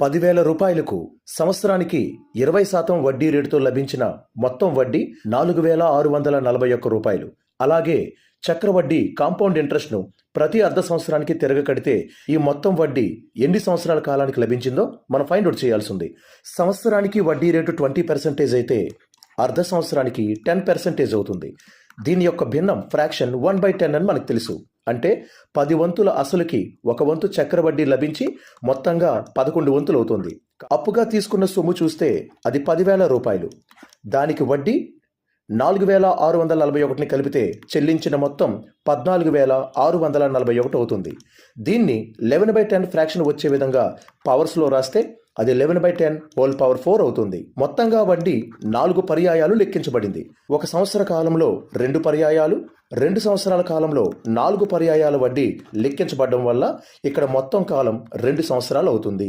10,000 రూపాయలకు సంవత్సరానికి 20% వడ్డీ రేటుతో లభించిన మొత్తం వడ్డీ 4,641 రూపాయలు. అలాగే చక్రవడ్డీ కాంపౌండ్ ఇంట్రెస్ట్ను ప్రతి అర్ధ సంవత్సరానికి తిరగకడితే ఈ మొత్తం వడ్డీ ఎన్ని సంవత్సరాల కాలానికి లభించిందో మనం ఫైండ్ అవుట్ చేయాల్సి ఉంది. సంవత్సరానికి వడ్డీ రేటు 20% అయితే అర్ధ సంవత్సరానికి 10% అవుతుంది. దీని యొక్క భిన్నం ఫ్రాక్షన్ 1/10 అని మనకు తెలుసు. అంటే 10 వంతుల అసలుకి 1 వంతు చక్రవడ్డీ లభించి మొత్తంగా 11 వంతులు అవుతుంది. అప్పుగా తీసుకున్న సొమ్ము చూస్తే అది 10,000 రూపాయలు. దానికి వడ్డీ 4,641ని కలిపితే చెల్లించిన మొత్తం 14,641 అవుతుంది. దీన్ని 11/10 ఫ్రాక్షన్ వచ్చే విధంగా పవర్స్లో రాస్తే అది 11/10 హోల్ పవర్ 4 అవుతుంది. మొత్తంగా వడ్డీ 4 పర్యాయాలు లెక్కించబడింది. 1 సంవత్సర కాలంలో 2 పర్యాయాలు, 2 సంవత్సరాల కాలంలో 4 పర్యాయాల వడ్డీ లెక్కించబడడం వల్ల ఇక్కడ మొత్తం కాలం 2 సంవత్సరాలు అవుతుంది.